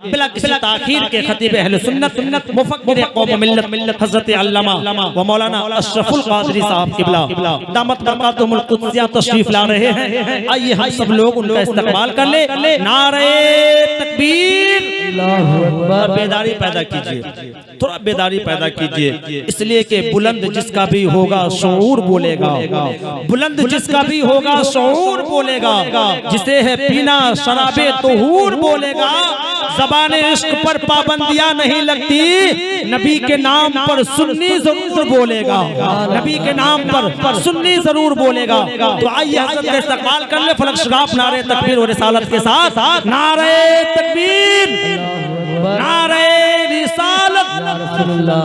बिला किसी ताखीर के खतीब अहले सुन्नत मुफक्किर कौम मिल्लत हज़रत अल्लामा व मौलाना अशरफुल कादरी साहब किबला दामत बरकातुहुल कुद्सिया तशरीफ ला रहे हैं। आइए हम सब लोग उनका इस्तकबाल कर ले। नारे तकबीर, बेदारी पैदा कीजिए, थोड़ा बेदारी पैदा कीजिए, इसलिए कि बुलंद जिसका भी होगा शऊर बोलेगा, बुलंद जिसका भी होगा शऊर बोलेगा, जिसे है पीना शराबे तुहूर बोलेगा। ज़बाने इश्क पर पाबंदियां नहीं लगती, नबी के नाम पर सुन्नी जरूर बोलेगा, नबी के नाम पर सुन्नी जरूर बोलेगा। तो आइए हज़रत का इस्तकबाल कर ले फलक शगाफ नारे तकबीर और रिसालत के साथ। नारे तकबीर, नारे रिसालत,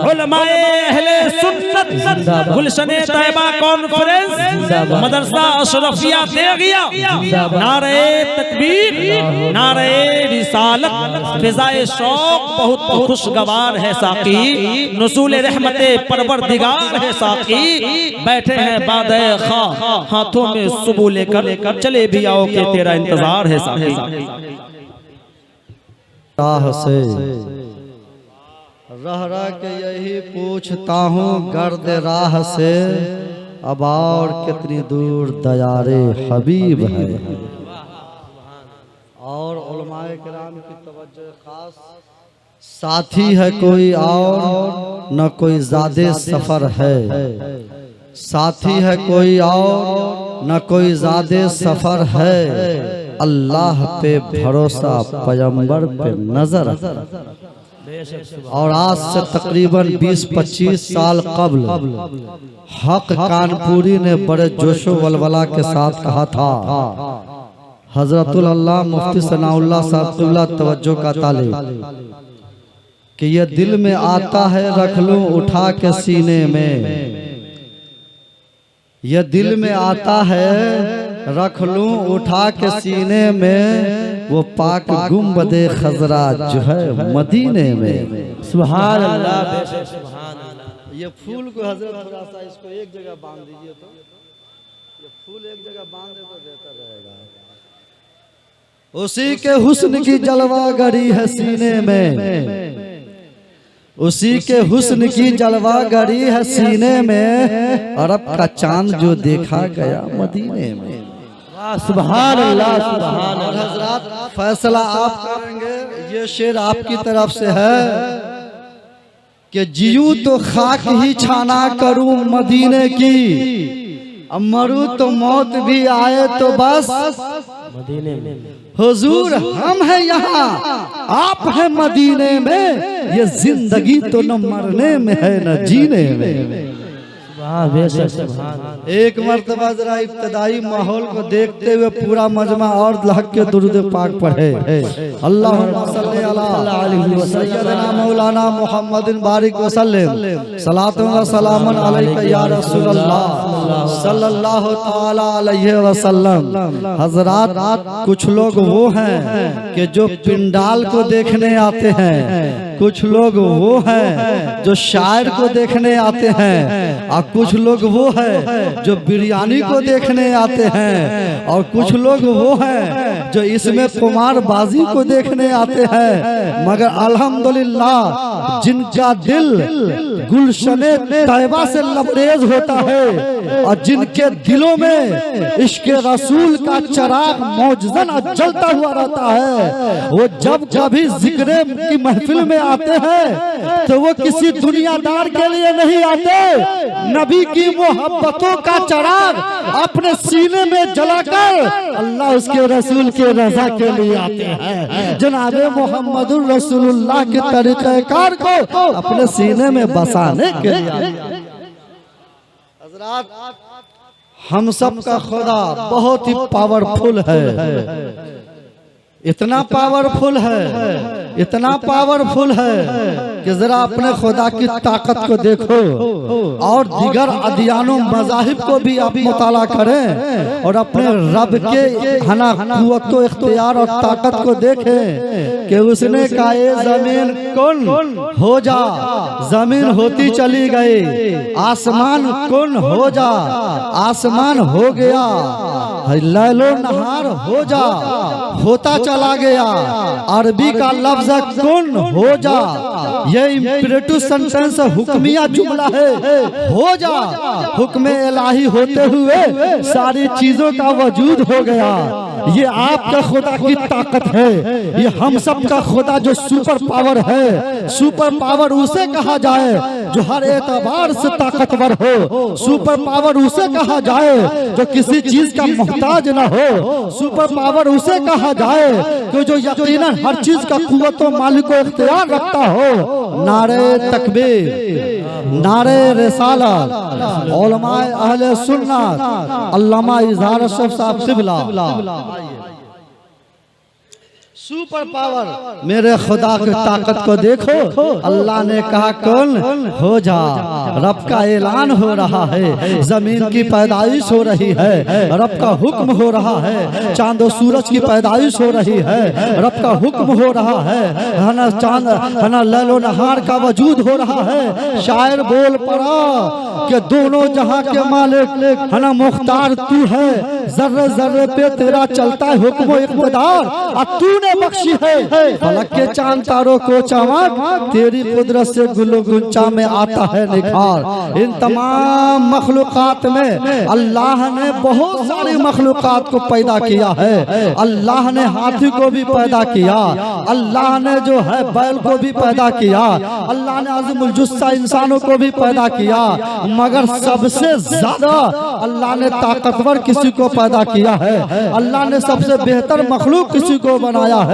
उलमाए अहले सुन्नत, गुलशने तैयबा कॉन्फ्रेंस, मदरसा अशरफिया देगिया, नारे तकबीर, नारे रिसालत। फिजाए शौक बहुत खुशगवार है साकी, नुज़ूल रहमते परवरदिगार है साकी। बैठे हैं बादे खा, हाथों में सुबह लेकर, चले भी आओ के तेरा इंतजार है साकी। राह से रह के यही पूछता हूँ गर्द राह से, अब और कितनी दूर दयारे हबीब है। और उलमाए किराम की तवज्जो खास, साथी है कोई और न कोई ज़्यादे सफ़र है, साथी है कोई और न कोई ज़्यादे सफ़र है, अल्लाह पे भरोसा पैगंबर पे नजर। और आज से तकरीबन 20-25 साल कब्ल हक कानपुरी ने बड़े जोशो वलवला के साथ कहा था, हजरतुल अल्लाह मुफ्ती सनाउल्लाह साहब तवज्जो का तालिब, कि ये दिल में आता है रख लूं उठा के सीने में, ये दिल में आता है रख लूं उठा के सीने में, वो पाक गुंबदे खजरा जो है मदीने में। सुभान अल्लाह, सुभान अल्लाह। ये फूल को हजरत थोड़ा सा इसको एक जगह बांध दीजिए, तो ये फूल एक जगह बांध दे तो बेहतर रहेगा। उसी के हुस्न की जलवा गरी है सीने में, उसी के हुस्न की जलवा गरी है सीने में, अरब का चांद जो देखा गया मदीने में। सुभान अल्लाह, सुभान अल्लाह। हजरत फैसला आप करेंगे, ये शेर आपकी तरफ से है कि जियूं तो खाक ही छाना करूं मदीने की, अब मरूं तो मौत भी आए तो बस मदीने में। हुजूर हम हैं यहाँ, आप हैं मदीने में, ये जिंदगी तो न मरने में है न जीने में। एक मर्तबा जरा इब्तदाई माहौल को देखते हुए पूरा मजमा और लहक के दुरूद पाक पढ़े। अल्लाहुम्मा सल्ली अला सय्यदना मौलाना मुहम्मदिन बारिक वसल्लम, सलातुन व सलामुन अलैका या रसूलल्लाह सल्लल्लाहु तआला अलैहि वसल्लम। हजरात, कुछ लोग वो हैं कि जो पिंडाल को देखने आते हैं, कुछ लोग वो हैं जो शायर को देखने आते हैं, और कुछ लोग वो हैं जो बिरयानी को देखने आते हैं, और कुछ लोग वो हैं जो इसमें कुमारबाजी को देखने आते हैं। मगर अल्हम्दुलिल्लाह जिनका दिल गुलशने तैयबा से लबरेज होता है और जिनके दिलों में इश्क रसूल का चिराग मौजूदन जलता हुआ रहता है, वो जब कभी जिक्र की महफिल में आते हैं तो वो किसी दुनियादार के लिए नहीं आते, नबी की मोहब्बतों का चिराग अपने सीने में जलाकर अल्लाह उसके रसूल के रजा के लिए आते हैं। जनाबे मोहम्मदुर रसूलुल्लाह के तरीक़ेकार को अपने सीने में बसाने के लिए। हज़रात, हम सब का खुदा बहुत ही पावरफुल है, इतना पावरफुल है, इतना पावरफुल है कि जरा अपने खुदा की ताकत को देखो और दिगर अदियानों मज़ाहिब को भी आप मुताला करें और अपने रब के हना कुव्वत व इख्तियार और ताकत को देखें कि उसने कहा ये जमीन कुन हो जा, जमीन होती चली गई, आसमान कुन हो जा, आसमान हो गया। लैलो नहार हो जा, होता चला गया। अरबी का लफ्ज कुन, हो जा, ये इंपरेटिव सेंटेंस हुक्मिया जुमला है। हो जा, हुक्म इलाही होते हुए सारी चीजों का वजूद हो गया। ये आपका खुदा की ताकत है, ये हम सब का खुदा जो सुपर पावर है। सुपर पावर उसे कहा जाए जो हर एतबार से ताकतवर हो। सुपर पावर उसे कहा जाए जो किसी चीज का मोहताज न हो। सुपर पावर उसे कहा जाए कि जो यकीनन हर चीज का कुव्वत व मालिक व इख्तियार रखता हो। नारे तकबीर, नारे रिसालत, उलमाए अहले सुन्नत, अल्लामा इजहार अशरफ साहब क़िबला। सुपर पावर मेरे खुदा की ताकत को देखो। अल्लाह ने कहा कौन हो जा, रब का ऐलान हो रहा है, जमीन की पैदाइश हो रही है, रब का हुक्म हो रहा है। चांद और सूरज की पैदाइश हो रही है, रब का हुक्म हो रहा है ना। चांद है ना, लैलो नहार का वजूद हो रहा है। शायर बोल पड़ा कि दोनों जहां के मालिक है ना, मुख्तार तू है। जर्रे जर्रे पे तेरा चलता है हुक्म इक़्तिदार, और तूने बख्शी है फलक के चांद तारों को चमक। तेरी कुदरत से गुलो गुंचा में आता है निखार। इन तमाम मखलूकात में अल्लाह ने बहुत सारी मखलूकात को पैदा किया है। अल्लाह ने हाथी को भी पैदा किया, अल्लाह ने जो है बैल को भी पैदा किया, अल्लाह ने अज़ीमुल जुस्सा इंसानों को भी पैदा किया। मगर सबसे ज्यादा अल्लाह ने ताकतवर किसी को पैदा किया है। अल्लाह ने सबसे बेहतर मखलूक किसी को बनाया है,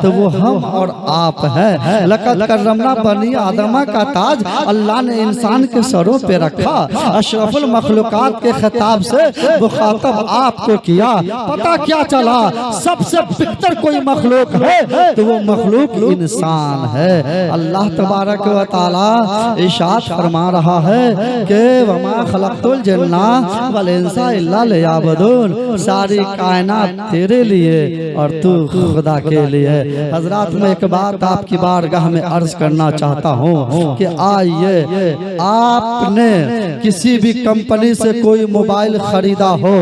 तो वो हम और आप हैं। लक़द कर्रमना बनी आदमा का ताज अल्लाह ने इंसान के सरों पे रखा। अशरफुल मखलूकात के खिताब से मुखातब आपको किया। पता क्या चला, सबसे बेहतर कोई मखलूक है तो वो मखलूक इंसान है। अल्लाह तबारक व तआला इरशाद फरमा रहा है कि वमा खलक़तुल जिन्ना वल इंसा इल्ला लियअबुदून। सारी कायनात तेरे लिए और तू खुदा के लिए। हजरात, मैं एक बात आपकी बारगाह में अर्ज करना चाहता हूँ कि आइए, आपने किसी भी कंपनी से कोई मोबाइल खरीदा हो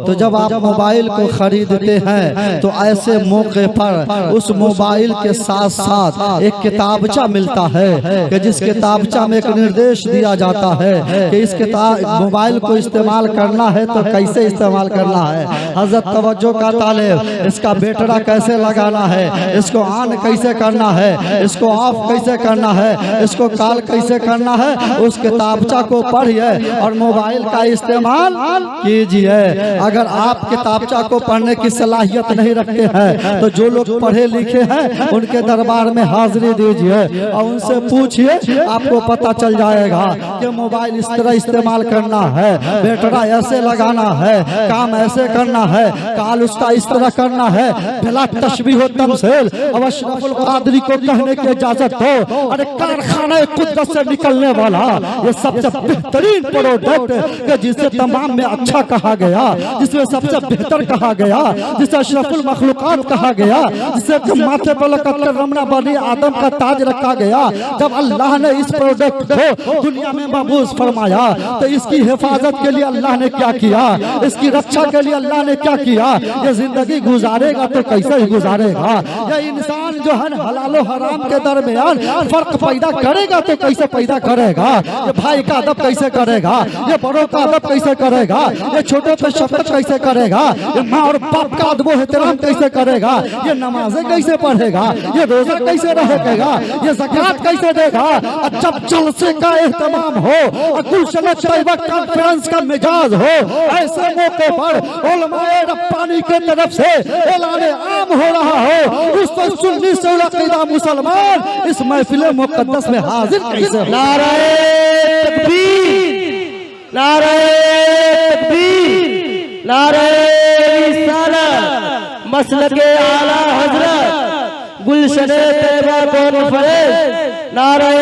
तो जब आप मोबाइल को खरीदते हैं तो ऐसे मौके पर उस मोबाइल के साथ साथ एक किताबचा मिलता है कि जिस किताबचा में एक निर्देश दिया जाता है कि इस मोबाइल को इस्तेमाल करना है तो कैसे इस्तेमाल करना है। हजरत तवज्जो का तालिब, इसका बैटरा कैसे लगाना है, इसको ऑन कैसे करना है, इसको ऑफ कैसे करना है, इसको कॉल कैसे करना है, उस किताबचा को पढ़िए और मोबाइल का इस्तेमाल कीजिए। अगर आप किताबचा को पढ़ने की सलाहियत नहीं रखते हैं तो जो लोग पढ़े लिखे हैं उनके दरबार में हाजिरी दीजिए और उनसे पूछिए, आपको पता चल जाएगा कि मोबाइल इस तरह इस्तेमाल करना है, बैटरा ऐसे लगाना है, काम ऐसे करना है, कॉल उसका इस तरह करना है। बिला तशबीह व तमसील अब अशरफुल कादरी को कहने की इजाजत हो। अरे कारखाना कुदरत से निकलने वाला ये सबसे बेहतरीन प्रोडक्ट जिसे तमाम में अच्छा कहा गया, जिसमें सबसे बेहतर कहा गया, जिसे अशरफुल मखलूकात कहा गया, जिसे माथे पर लक़द कर्रमना बनी आदम का ताज रखा गया। जब अल्लाह ने इस प्रोडक्ट को दुनिया में मबूस फरमाया तो इसकी हिफाजत के लिए अल्लाह ने क्या किया, इसकी रक्षा के लिए अल्लाह ने क्या किया। ये जिंदगी गुजारेगा तो कैसे ही गुजारेगा। ये इंसान जो है हलाल और हराम के दरमियान फर्क पैदा करेगा तो कैसे पैदा करेगा। ये भाई का अदब कैसे करेगा, ये बड़ों का अदब कैसे करेगा, ये छोटों पे शफकत कैसे करेगा, ये माँ और बाप का अदब और एहतराम कैसे करेगा, ये नमाजें कैसे पढ़ेगा, ये रोजा कैसे रहेगा, ये ज़कात कैसे देगा। जब जलसे का एहतमाम हो, गुलशन तैयबा कॉन्फ्रेंस का मिजाज हो, ऐसे मौके पर उलमाए रब्बानी के तरफ से ऐलान आम हो रहा हो, उस पर सुन्नी से अक़ीदा मुसलमान इस महफिल मुक़द्दस में हाजिर कैसे। नारे तकबीर, नारे तकबीर, नारे रिसालत, मसलके आला हजरत गुलशने तैयबा कॉन्फ्रेंस। नारे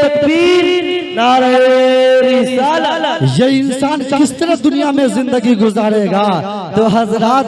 तकबीर, नारे रिसालत। ये इंसान किस तरह दुनिया में जिंदगी गुजारेगा, तो हजरात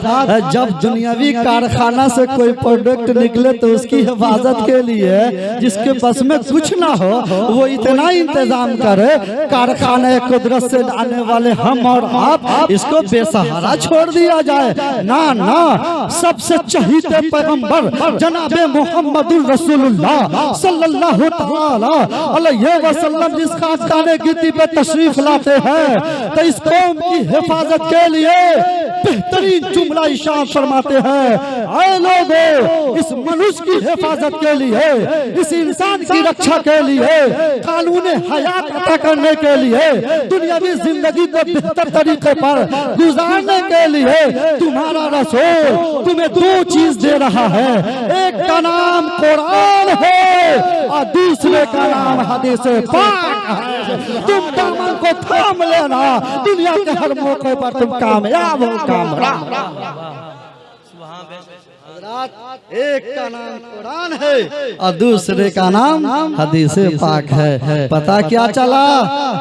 जब दुनियावी कारखाना से कोई प्रोडक्ट निकले तो उसकी हिफाजत के लिए जिसके बस में कुछ ना हो वो इतना इंतजाम करे, कारखाने कुदरत से आने वाले हम और आप इसको बेसहारा छोड़ दिया जाए। ना ना, सबसे चहीते पैगंबर जनाबे मोहम्मदुर रसूलुल्लाह सल्लल्लाहु तआला अलैहि वसल्लम जिस खानदाने गिद्दी पे तशरीफ लाते हैं तो इस कौम की हिफाजत के लिए बेहतरीन जुमला इरशाद फरमाते हैं, ऐ लोगों, इस मनुष्य की हिफाजत के लिए, इस इंसान की रक्षा के लिए, कानून हयात अता करने के लिए, दुनियावी जिंदगी को बेहतर तरीके पर गुजारने के लिए तुम्हारा रसूल तुम्हें दो चीज दे रहा है। एक का नाम कुरान है और दूसरे का नाम हदीस पाक है। तुम दामन को थाम लेना, दुनिया के हर मौके पर तुम कामयाब हो। एक का नाम कुरान है और दूसरे का नाम हदीस पाक है। पता क्या चला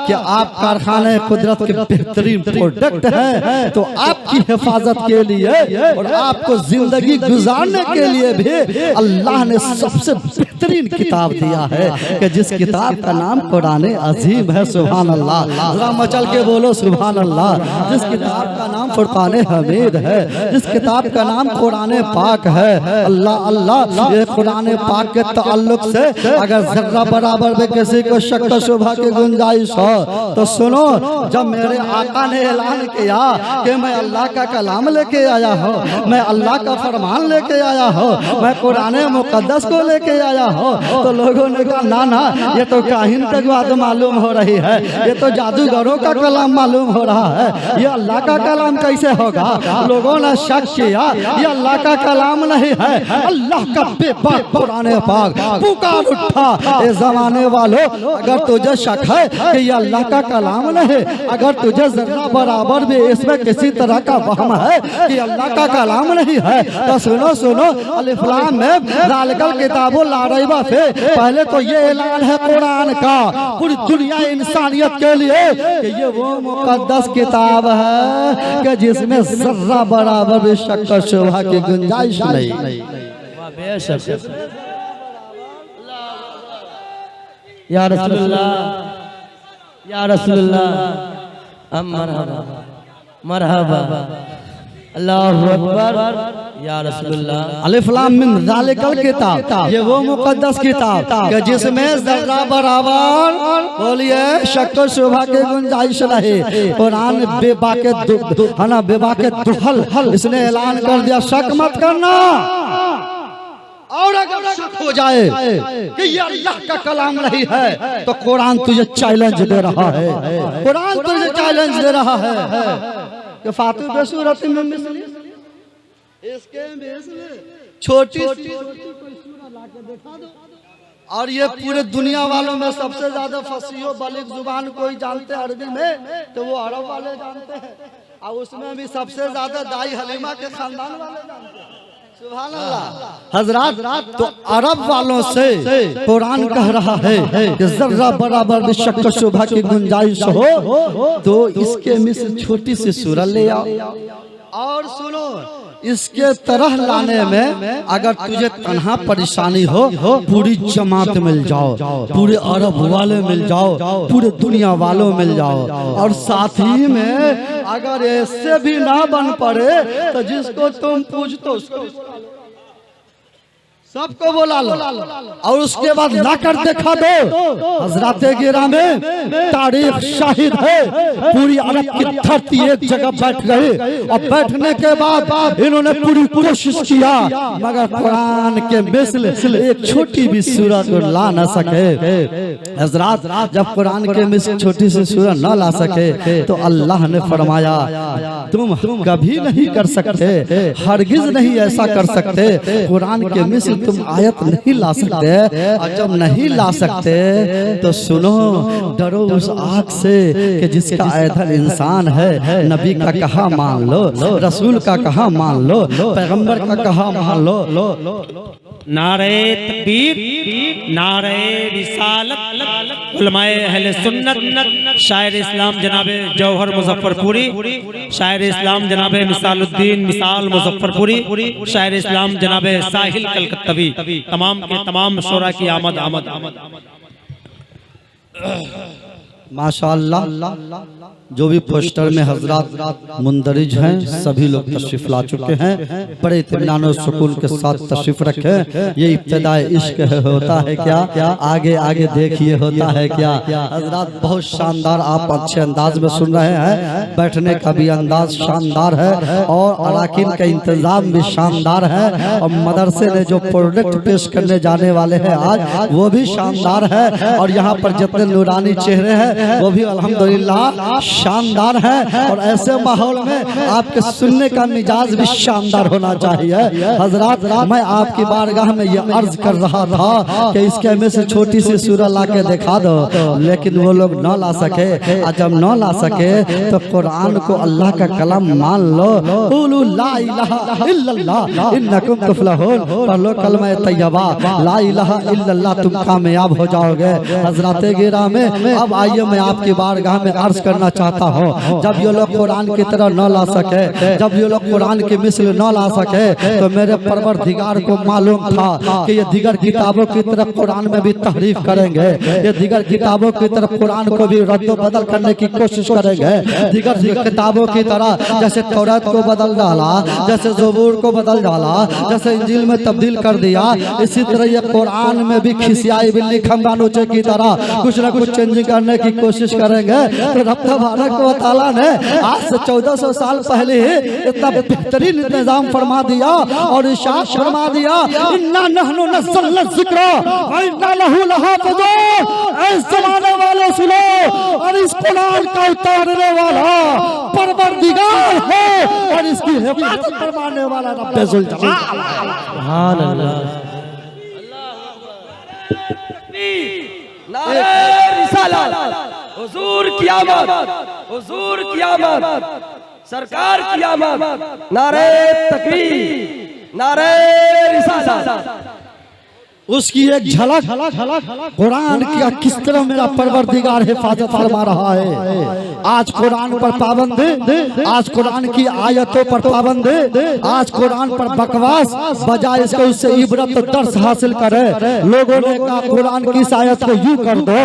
कि आप कारखाने कुदरत के बेहतरीन प्रोडक्ट हैं, तो आपकी हिफाजत के लिए और आपको जिंदगी गुजारने के लिए भी अल्लाह ने सबसे बेहतरीन किताब दिया है कि जिस किताब का नाम कुरान अजीम है। सुभान अल्लाह, मचल के बोलो सुभान अल्लाह। जिस किताब का नाम फुरकान हमीद है, जिस किताब का नाम कुरान पाक है। अल्लाह अल्लाह, ये कुरान पाक के ताल्लुक से अगर जर्रा बराबर में किसी को शक शुबा की गुंजाइश हो तो सुनो, जब मेरे आका ने ऐलान किया कि मैं अल्लाह का कलाम लेके आया हूँ, मैं अल्लाह का फरमान लेके आया हूँ, मैं कुरान मुकद्दस को लेके आया हूँ, तो लोगों ने कहा ना ना, ये तो काहिन की बात मालूम हो रही है, ये तो जादूगरों का कलाम मालूम हो रहा है, ये अल्लाह का कलाम कैसे होगा। लोगों ने शक किया, ये अल्लाह का कलाम नहीं है, अल्लाह का बेबाक कुरान पाक। पुकार उठा, ए जमाने वालों, अगर तुझे शक है कि ये अल्लाह का कलाम नहीं, अगर तुझे जरा बराबर भी इसमें किसी तरह का वहम है कि अल्लाह का कलाम नहीं है, तो सुनो सुनो, अलिफ लाम में जालिकल किताबु ला रैब फीह, पहले तो ये ऐलान है कुरान का पूरी दुनिया इंसानियत के लिए कि ये वो मुकद्दस किताब है कि जिसमें जर्रा बराबर भी शक और शुबहा की गुंजाइश नहीं। या रसूलुल्लाह, या रसूलुल्लाह, मरहबा मरहबा, अल्लाहु अकबर, या रसूलुल्लाह। अलिफ लाम मिम जालिकल किताब, ये वो मुकद्दस किताब कि जिसमें जर्रा बराबर बोलिए शक और शुबहा की गुंजाइश नहीं। कुरान बेबाके है ना, बेबाके दुहल इसने ऐलान कर दिया, शक मत करना। और अगर शक हो जाए कि ये अल्लाह का कलाम नहीं है तो कुरान तुझे चैलेंज दे रहा है, कुरान तुझे चैलेंज दे रहा है कि फातिह बेसूरत में मिसली इसके छोटी सी कोई सूरत लाके दिखा दो। और ये पूरे दुनिया वालों में सबसे ज्यादा फसीह बलीग जुबान कोई जानते हैं अरबी में तो वो अरब वाले जानते हैं, और उसमें भी सबसे ज्यादा दाई हलीमा के खानदान वाले जानते हैं। सुभान अल्लाह। हजरात, तो अरब वालों से कुरान कह रहा है कि जर्रा बराबर भी शक शुबहा की गुंजाइश हो तो इसके में से छोटी सी सूरत ले आओ। और सुनो, इसके तरह लाने में अगर तुझे तन्हा परेशानी हो, पूरी जमात मिल जाओ, पूरे अरब वाले मिल जाओ, पूरे दुनिया वालों मिल जाओ, और साथ ही में अगर ऐसे भी ना बन पड़े तो जिसको तुम पूछते उसको सबको बोला लो, और उसके बाद लाकर देखा दो। हजरत गिरामे तारीख शाहिद है, पूरी अरब की धरती एक जगह बैठ गए, और बैठने के बाद इन्होंने पूरी कोशिश किया मगर कुरान के मिसल एक छोटी भी सूरत ला न सके। हजरत, जब कुरान के मिसल छोटी सी सूरत न ला सके तो अल्लाह ने फरमाया तुम कभी नहीं कर सकते, हरगिज नहीं ऐसा कर सकते, कुरान के मिसल तुम आयत नहीं ला सकते। और जब नहीं ला सकते तो सुनो, डरो उस आग से कि जिसका ऐधल इंसान है। नबी का कहा मान लो, रसूल का कहा मान लो, पैगंबर का कहा मान लो। नारे तकबीर, नारे रिसालत। उलमाए अहले सुन्नत, शायर इस्लाम जनाबे जौहर मुजफ्फरपुरी, शायर इस्लाम जनाबे मिसालुद्दीन मिसाल मुजफ्फरपुरी, शायर इस्लाम जनाबे साहिल कलकत्तवी, तमाम के तमाम शोरा की आमद आमद आमद। माशाअल्लाह जो भी पोस्टर में हजरात मुंदरिज हैं सभी लोग तशरीफ ला चुके हैं। बड़े इत्मीनान और सुकून के साथ तशरीफ रखे। ये इब्तिदाए इश्क होता है क्या, आगे आगे देखिए होता है क्या। हजरात बहुत शानदार, आप अच्छे अंदाज में सुन रहे हैं, बैठने का भी अंदाज शानदार है और अराकीन का इंतजाम भी शानदार है और मदरसे ने जो प्रोडक्ट पेश करने जाने वाले हैं आज वो भी शानदार है और यहाँ पर जितने नूरानी चेहरे हैं वो भी अल्हम्दुलिल्लाह शानदार है। और ऐसे माहौल में आपके सुनने का मिजाज भी शानदार होना चाहिए। हजरात मैं आपकी बारगाह में ये अर्ज कर रहा था कि इसके में से छोटी सी सूरह ला के दिखा दो, लेकिन वो लोग न ला सके। और जब न ला सके तो कुरान को अल्लाह का कलाम मान लो। क़ुलू ला इलाहा इल्लल्लाह इन्नकुम तुफ्लिहून, पढ़ लो कलमा तैयबा ला इलाहा इल्लल्लाह, तुम कामयाब हो जाओगे। हजरात गिरामी अब आइए मैं आपकी बारगाह में अर्ज करना चाहता हूँ, जब ये लोग कुरान की तरह न ला सके, जब ये लोग कुरान की मिसल न ला सके, तो मेरे परवरदिगार को मालूम था कि ये दीगर किताबों की तरफ कुरान में भी तहरीफ करेंगे, ये दीगर किताबों की तरफ कुरान को भी रद्द बदल करने की कोशिश करेंगे। दीगर किताबों की तरह जैसे तौरात को बदल डाला, जैसे ज़बूर को बदल डाला, जैसे इंजील में तब्दील कर दिया, इसी तरह ये कुरान में भी खिसियाई बिल्ली खम्बा नोचे की तरह कुछ न कुछ चेंजिंग करने की कोशिश करेंगे। तो रब तबारक व तआला ने आज से 1400 साल पहले ही इतना बेहतरीन इंतजाम फरमा दिया और इरशाद फरमा दिया, इन्ना नहनु नज़्ज़लना ज़िक्रा व इन्ना लहू लहाफ़िज़ून। ऐ ज़माने वाले सुनो, और इस कुरान का उतारने वाला परवरदिगार है और इसकी हिफाजत फरमाने वाला रब्बे ज़ुल जलाल। सुभान अल्लाह। नारे रिसालत, हुजूर की आमद, हुजूर की आमद, सरकार की आमद, नारे तकबीर, नारे रिसालत। उसकी एक झलक कुरान का किस तरह मेरा परवरदिगार हिफाजत फरमा रहा है। आज कुरान पर पाबंदी, आज कुरान की आयतों पर पाबंदी, आज कुरान पर बकवास, बजाय इसको उससे इबरत दर्स हासिल करे। लोगों ने कहा कुरान की इस आयत को यूं कर दो,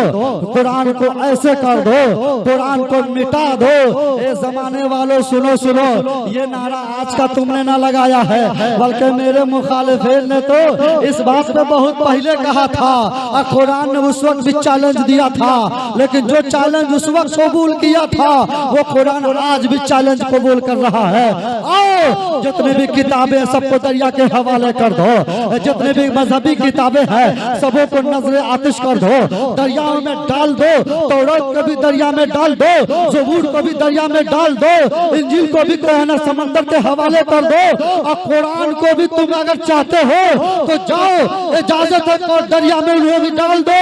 कुरान को ऐसे कर दो, कुरान को मिटा दो। ये जमाने वालों सुनो सुनो, ये नारा आज का तुमने ना लगाया है, बल्कि मेरे मुखालिफिन ने तो इस बात पे बहुत पहले कहा था और कुरान ने उस वक्त भी चैलेंज दिया था। लेकिन जो चैलेंज उस वक्त कबूल किया था वो कुरान आज भी चैलेंज कबूल कर रहा है। आओ जितने भी किताबें सबको दरिया के हवाले कर दो, जितने भी मजहबी किताबें हैं सबों को नजर आतिश कर दो, दरिया में डाल दो। तौरात को भी दरिया में डाल दो, ज़बूर को भी दरिया में डाल दो, इंजील को भी कहना समंदर के हवाले कर दो और कुरान को भी तुम अगर चाहते हो तो जाओ, इजाजत है तो दरिया में उन्हें भी डाल दो।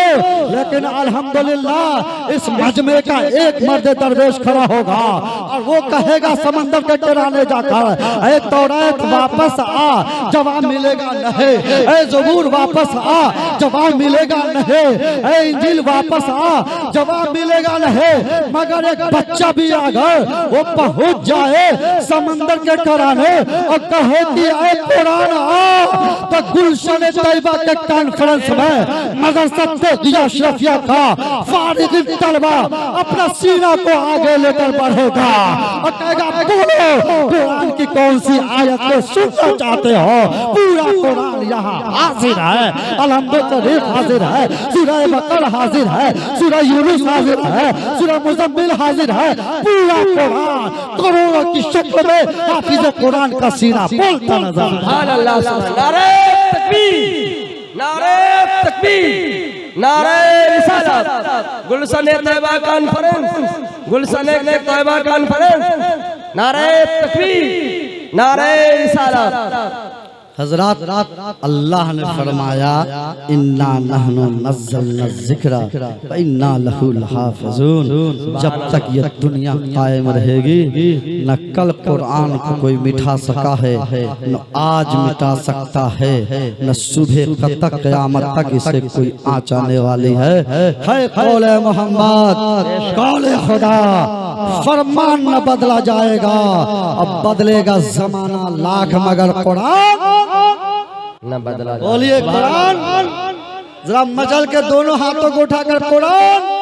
लेकिन अल्हम्दुलिल्लाह इस मजमे का एक मर्द दरवेश खड़ा होगा और वो कहेगा समंदर के किनारे जाकर, ऐ तौरात वापस आ, जवाब मिलेगा नहीं। ऐ ज़बूर वापस आ, जवाब मिलेगा नहीं। ऐ इंजील वापस आ, जवाब मिलेगा नहीं। मगर एक बच्चा भी अगर वो पहुंच जाए समंदर के किनारे और कहे कि ऐ कुरान आ, तो गुलशन तैयबा के कॉन्फ्रेंस में मदरसा तहदिया अशरफिया का फारिग तलबा अपना सीना को आगे लेकर बढ़ेगा और कहेगा बोलो कुरान की कौन सी आयत को सुनना चाहते हो। पूरा कुरान यहाँ हाजिर है, अल्हम्दुलिल्लाह हाजिर है, सूरह बकरा हाजिर है, सूरह यूनुस हाजिर है, सूरह मुज़म्मिल हाजिर है। पूरा कुरान करोड़ों की शक्ल में हाफिज़ कुरान का सीना बोलता नजर। सुभान अल्लाह। नारे तकबीर, नारे तकबीर, नारे रिसालत। गुलशन तैयबा कॉन्फ्रेंस, गुलशन तैयबा कॉन्फ्रेंस, नारे तकबीर, नारे रिसालत। हजरात अल्लाह ने फरमाया इन्ना नहनु नज़्ज़लना ज़िक्रा व इन्ना लहू लहाफ़िज़ून। जब तक ये दुनिया कायम रहेगी न कल कुरान को कोई मिटा सका है, न आज मिटा सकता है, न सुबह तक क़यामत तक इसे कोई आँच आने वाली है कौले मोहम्मद कौले खुदा। फरमान न बदला जाएगा, अब बदलेगा जमाना लाख मगर कुरान न बदला। बोलिए कुरान। जरा मचल के दोनों हाथों को उठाकर कुरान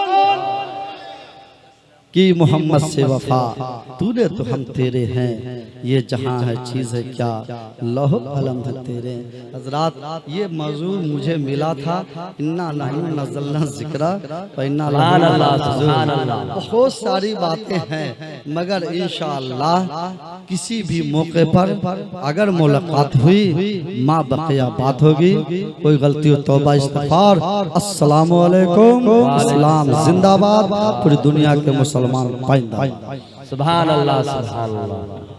कि मोहम्मद से वफा तूने तो हम तेरे हैं, ये जहां है चीज है क्या लौह कलम है तेरे। हजरात ये मौजू मुझे मिला था इन्ना नहनु नज़्ज़लना ज़िक्रा व इन्ना लहू लहाफ़िज़ून। बहुत सारी बातें हैं मगर इंशाअल्लाह किसी भी मौके पर अगर मुलाकात हुई माँ बकिया बात होगी। कोई गलती हो तौबा इस्तिग़फ़ार। अस्सलामु अलैकुम। इस्लाम जिंदाबाद। पूरी दुनिया के मुसलमान पाइंदा। सुभान अल्लाह सुभान अल्लाह।